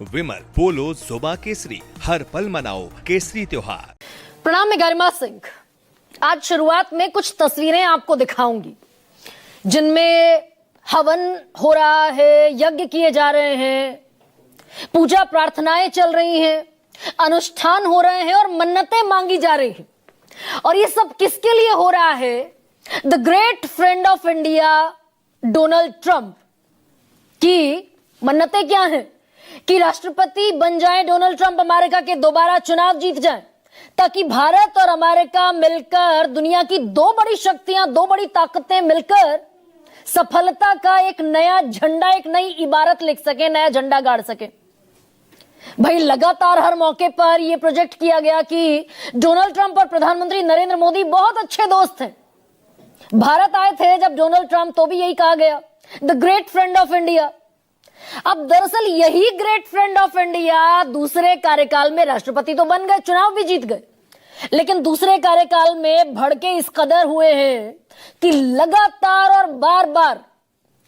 विमल, पोलो, जोबा केसरी, हर पल मनाओ केसरी त्योहार। प्रणाम, मैं गरिमा सिंह। आज शुरुआत में कुछ तस्वीरें आपको दिखाऊंगी जिनमें हवन हो रहा है, यज्ञ किए जा रहे हैं, पूजा प्रार्थनाएं चल रही हैं, अनुष्ठान हो रहे हैं और मन्नतें मांगी जा रही हैं। और ये सब किसके लिए हो रहा है? The great friend of India Donald Trump की मन्नतें क्या हैं? कि राष्ट्रपति बन जाएं डोनाल्ड ट्रंप, अमेरिका के दोबारा चुनाव जीत जाएं, ताकि भारत और अमेरिका मिलकर, दुनिया की दो बड़ी शक्तियां, दो बड़ी ताकतें मिलकर सफलता का एक नया झंडा, एक नई इबारत लिख सके, नया झंडा गाड़ सके। भाई लगातार हर मौके पर यह प्रोजेक्ट किया गया कि डोनाल्ड ट्रंप और प्रधानमंत्री नरेंद्र मोदी बहुत अच्छे दोस्त हैं। भारत आए थे जब डोनाल्ड ट्रंप, तो भी यही कहा गया, the great friend of India. अब दरअसल यही ग्रेट फ्रेंड ऑफ इंडिया दूसरे कार्यकाल में राष्ट्रपति तो बन गए, चुनाव भी जीत गए, लेकिन दूसरे कार्यकाल में भड़के इस कदर हुए हैं कि लगातार और बार बार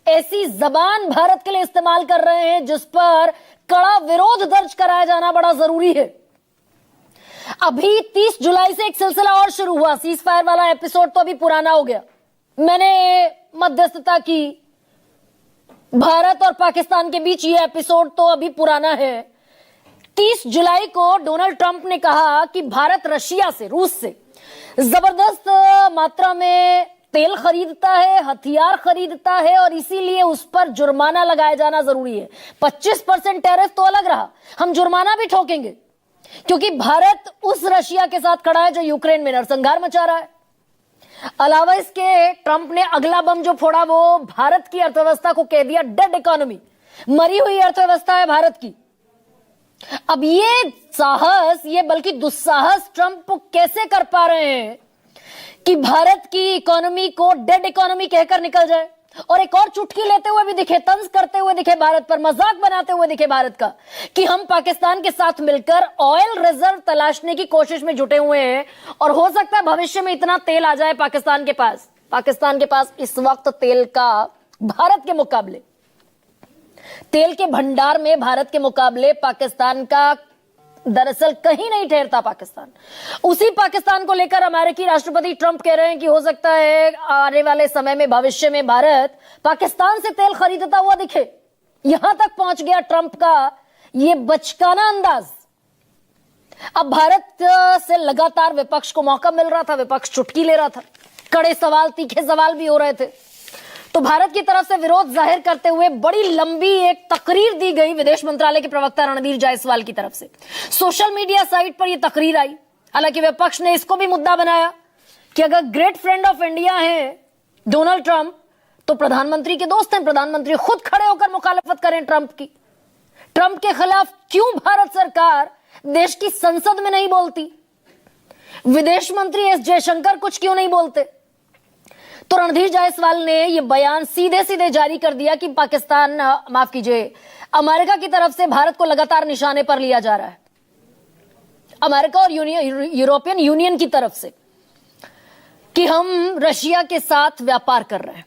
ऐसी जबान भारत के लिए इस्तेमाल कर रहे हैं जिस पर कड़ा विरोध दर्ज कराया जाना बड़ा जरूरी है। अभी 30 जुलाई से एक सिलसिला और शुरू हुआ, सीज फायर वाला एपिसोड तो अभी पुराना हो गया। मैंने मध्यस्थता की, भारत और पाकिस्तान के बीच ये एपिसोड तो अभी पुराना है। 30 जुलाई को डोनाल्ड ट्रंप ने कहा कि भारत रशिया से, रूस से जबरदस्त मात्रा में तेल खरीदता है, हथियार खरीदता है और इसीलिए उस पर जुर्माना लगाया जाना जरूरी है। 25% टैरिफ तो अलग रहा, हम जुर्माना भी ठोकेंगे, क्योंकि भारत उस रशिया के साथ खड़ा है जो यूक्रेन में नरसंहार मचा रहा है। अलावा इसके ट्रंप ने अगला बम जो फोड़ा वो भारत की अर्थव्यवस्था को कह दिया डेड इकोनॉमी, मरी हुई अर्थव्यवस्था है भारत की। अब ये साहस, ये बल्कि दुस्साहस ट्रंप कैसे कर पा रहे हैं कि भारत की इकोनॉमी को डेड इकोनॉमी कहकर निकल जाए, और एक और चुटकी लेते हुए भी दिखे, तंज करते हुए दिखे भारत पर, मजाक बनाते हुए दिखे भारत का, कि हम पाकिस्तान के साथ मिलकर ऑयल रिजर्व तलाशने की कोशिश में जुटे हुए हैं और हो सकता है भविष्य में इतना तेल आ जाए पाकिस्तान के पास। पाकिस्तान के पास इस वक्त तेल का, भारत के मुकाबले, तेल के भंडार में भारत के मुकाबले पाकिस्तान का दरअसल कहीं नहीं ठहरता पाकिस्तान। उसी पाकिस्तान को लेकर अमेरिकी राष्ट्रपति ट्रंप कह रहे हैं कि हो सकता है आने वाले समय में, भविष्य में भारत पाकिस्तान से तेल खरीदता हुआ दिखे। यहां तक पहुंच गया ट्रंप का यह बचकाना अंदाज। अब भारत से लगातार विपक्ष को मौका मिल रहा था, विपक्ष चुटकी ले रहा था, कड़े सवाल, तीखे सवाल भी हो रहे थे। तो भारत की तरफ से विरोध जाहिर करते हुए बड़ी लंबी एक तकरीर दी गई विदेश मंत्रालय के प्रवक्ता रणधीर जायसवाल की तरफ से। सोशल मीडिया साइट पर यह तकरीर आई। हालांकि विपक्ष ने इसको भी मुद्दा बनाया कि अगर ग्रेट फ्रेंड ऑफ इंडिया है डोनाल्ड ट्रंप, तो प्रधानमंत्री के दोस्त हैं, प्रधानमंत्री खुद खड़े होकर मुखालफत करें ट्रंप की। ट्रंप के खिलाफ क्यों भारत सरकार देश की संसद में नहीं बोलती? विदेश मंत्री एस जयशंकर कुछ क्यों नहीं बोलते? तो रणधीर जायसवाल ने यह बयान सीधे सीधे जारी कर दिया कि पाकिस्तान, माफ कीजिए, अमेरिका की तरफ से भारत को लगातार निशाने पर लिया जा रहा है, अमेरिका और यूरोपियन यूनियन की तरफ से, कि हम रशिया के साथ व्यापार कर रहे हैं।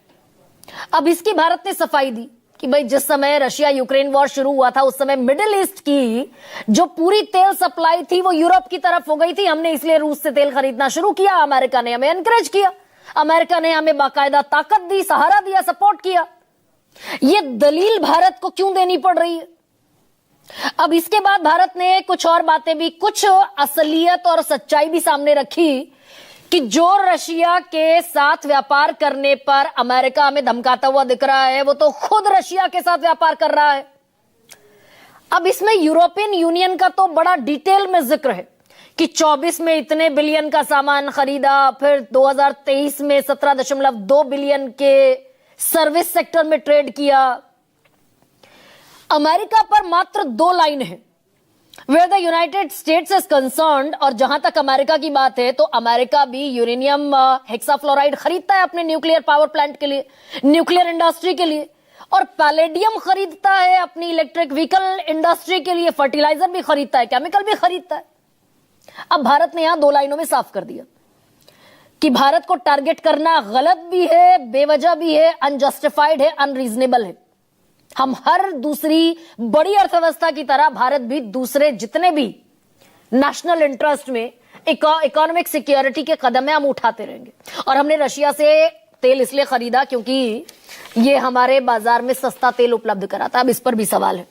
अब इसकी भारत ने सफाई दी कि भाई जिस समय रशिया यूक्रेन वॉर शुरू हुआ था उस समय मिडिल ईस्ट की जो पूरी तेल सप्लाई थी वो यूरोप की तरफ हो गई थी, हमने इसलिए रूस से तेल खरीदना शुरू किया, अमेरिका ने हमें एनकरेज किया, अमेरिका ने हमें बाकायदा ताकत दी, सहारा दिया, सपोर्ट किया। यह दलील भारत को क्यों देनी पड़ रही है? अब इसके बाद भारत ने कुछ और बातें भी, कुछ असलियत और सच्चाई भी सामने रखी कि जो रशिया के साथ व्यापार करने पर अमेरिका हमें धमकाता हुआ दिख रहा है, वो तो खुद रशिया के साथ व्यापार कर रहा है। अब इसमें यूरोपियन यूनियन का तो बड़ा डिटेल में जिक्र है कि 24 में इतने बिलियन का सामान खरीदा, फिर 2023 में 17.2 बिलियन के सर्विस सेक्टर में ट्रेड किया। अमेरिका पर मात्र 2 लाइन है, where the United States is concerned, और जहां तक अमेरिका की बात है तो अमेरिका भी यूरेनियम हेक्साफ्लोराइड खरीदता है अपने न्यूक्लियर पावर प्लांट के लिए, न्यूक्लियर इंडस्ट्री के लिए, और पैलेडियम खरीदता है अपनी इलेक्ट्रिक व्हीकल इंडस्ट्री के लिए, फर्टिलाइजर भी खरीदता है, केमिकल भी खरीदता है। अब भारत ने यहां 2 लाइनों में साफ कर दिया कि भारत को टारगेट करना गलत भी है, बेवजह भी है, अनजस्टिफाइड है, अनरीजनेबल है। हम हर दूसरी बड़ी अर्थव्यवस्था की तरह भारत भी दूसरे जितने भी नेशनल इंटरेस्ट में इकोनॉमिक सिक्योरिटी के कदम है हम उठाते रहेंगे। और हमने रशिया से तेल इसलिए खरीदा क्योंकि ये हमारे बाजार में सस्ता तेल उपलब्ध कराता। अब इस पर भी सवाल है,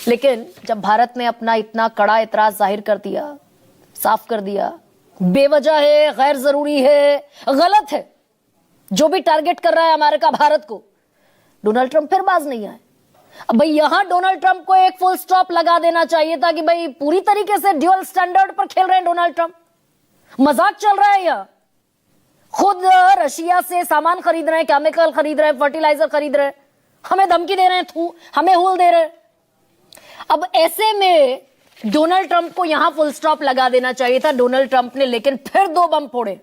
लेकिन जब भारत ने अपना इतना कड़ा एतराज जाहिर कर दिया, साफ कर दिया, बेवजह है, गैर जरूरी है, गलत है, जो भी टारगेट कर रहा है अमेरिका भारत को, डोनाल्ड ट्रंप फिर बाज नहीं आए। अब भाई यहां डोनाल्ड ट्रंप को एक फुल स्टॉप लगा देना चाहिए था कि भाई पूरी तरीके से ड्यूअल स्टैंडर्ड पर खेल रहे हैं डोनाल्ड ट्रंप, मजाक चल रहा है। यह खुद रशिया से सामान खरीद रहे हैं, केमिकल खरीद रहे हैं, फर्टिलाइजर खरीद रहे हैं, हमें धमकी दे रहे हैं, हमें हुल दे रहे हैं। अब ऐसे में डोनाल्ड ट्रंप को यहां फुल स्टॉप लगा देना चाहिए था डोनाल्ड ट्रंप ने, लेकिन फिर 2 बम फोड़े।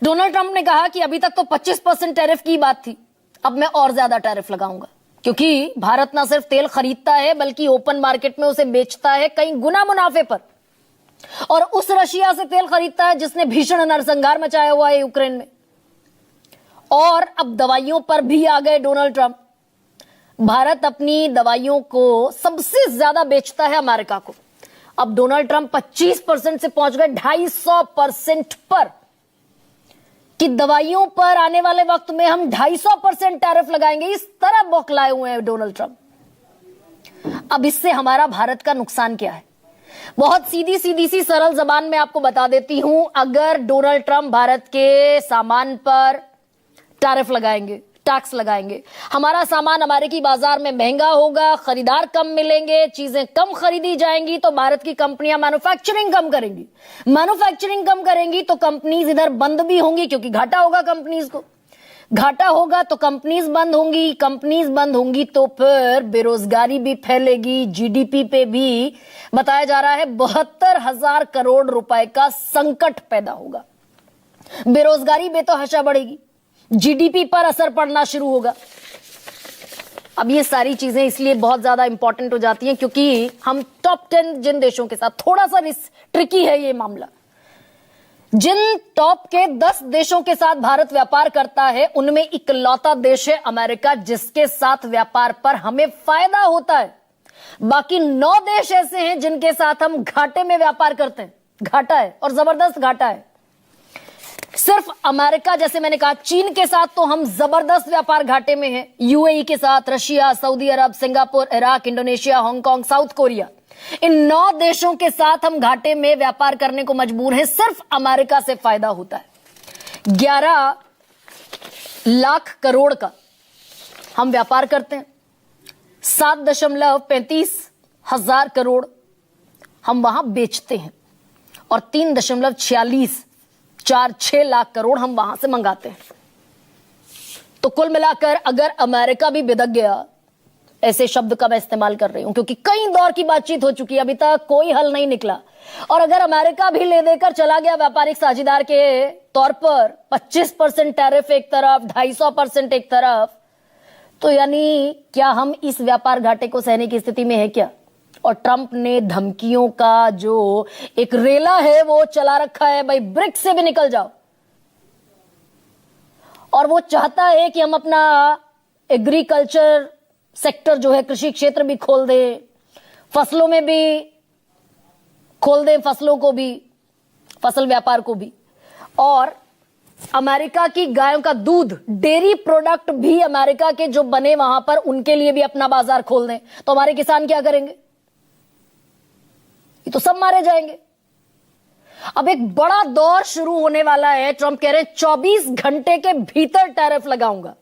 डोनाल्ड ट्रंप ने कहा कि अभी तक तो 25% टैरिफ की बात थी, अब मैं और ज्यादा टैरिफ लगाऊंगा, क्योंकि भारत ना सिर्फ तेल खरीदता है बल्कि ओपन मार्केट में उसे बेचता है कई गुना मुनाफे पर, और उस रशिया से तेल खरीदता है जिसने भीषण नरसंहार मचाया हुआ है यूक्रेन में। और अब दवाइयों पर भी आ गए डोनाल्ड ट्रंप। भारत अपनी दवाइयों को सबसे ज्यादा बेचता है अमेरिका को। अब डोनाल्ड ट्रंप 25% से पहुंच गए 250% पर, कि दवाइयों पर आने वाले वक्त में हम 250% टैरिफ लगाएंगे, इस तरह बौखलाए हुए हैं डोनाल्ड ट्रंप। अब इससे हमारा भारत का नुकसान क्या है? बहुत सीधी सी सरल जबान में आपको बता देती हूं। अगर डोनाल्ड ट्रंप भारत के सामान पर टैरिफ लगाएंगे, टैक्स लगाएंगे, हमारा सामान अमेरिकी बाजार में महंगा होगा, खरीदार कम मिलेंगे, चीजें कम खरीदी जाएंगी, तो भारत की कंपनियां मैन्युफैक्चरिंग कम करेंगी। मैन्युफैक्चरिंग कम करेंगी तो कंपनीज इधर बंद भी होंगी, क्योंकि घाटा होगा कंपनीज को। घाटा होगा तो कंपनीज बंद होंगी, कंपनीज बंद होंगी तो फिर बेरोजगारी भी फैलेगी। जीडीपी पे भी बताया जा रहा है 72,000 करोड़ रुपए का संकट पैदा होगा। बेरोजगारी बेतहाशा बढ़ेगी, जीडीपी पर असर पड़ना शुरू होगा। अब ये सारी चीजें इसलिए बहुत ज्यादा इंपॉर्टेंट हो जाती हैं क्योंकि हम टॉप 10 जिन देशों के साथ, थोड़ा सा ट्रिकी है ये मामला, जिन टॉप के 10 देशों के साथ भारत व्यापार करता है उनमें इकलौता देश है अमेरिका, जिसके साथ व्यापार पर हमें फायदा होता है। बाकी 9 देश ऐसे हैं जिनके साथ हम घाटे में व्यापार करते हैं। घाटा है, और जबरदस्त घाटा है। सिर्फ अमेरिका, जैसे मैंने कहा, चीन के साथ तो हम जबरदस्त व्यापार घाटे में हैं, यूएई के साथ, Russia, Saudi Arabia, Singapore, Iraq, Indonesia, Hong Kong, South Korea, इन 9 देशों के साथ हम घाटे में व्यापार करने को मजबूर हैं। सिर्फ अमेरिका से फायदा होता है। 11 लाख करोड़ का हम व्यापार करते हैं, 7.35 हजार करोड़ हम वहां बेचते हैं, और 3.46 लाख करोड़ हम वहां से मंगाते हैं। तो कुल मिलाकर अगर अमेरिका भी बिदक गया, ऐसे शब्द का मैं इस्तेमाल कर रही हूं क्योंकि कई दौर की बातचीत हो चुकी है, अभी तक कोई हल नहीं निकला, और अगर अमेरिका भी ले देकर चला गया व्यापारिक साझेदार के तौर पर, 25% टैरिफ एक तरफ, 250% एक तरफ, तो यानी क्या हम इस व्यापार घाटे को सहने की स्थिति में है क्या? और ट्रंप ने धमकियों का जो एक रेला है वो चला रखा है, भाई ब्रिक्स से भी निकल जाओ, और वो चाहता है कि हम अपना एग्रीकल्चर सेक्टर जो है, कृषि क्षेत्र भी खोल दें, फसलों में भी खोल दें, फसलों को भी, फसल व्यापार को भी, और अमेरिका की गायों का दूध, डेयरी प्रोडक्ट भी अमेरिका के जो बने वहां पर, उनके लिए भी अपना बाजार खोल दें, तो हमारे किसान क्या करेंगे? ये तो सब मारे जाएंगे। अब एक बड़ा दौर शुरू होने वाला है। ट्रंप कह रहे हैं 24 घंटे के भीतर टैरिफ लगाऊंगा।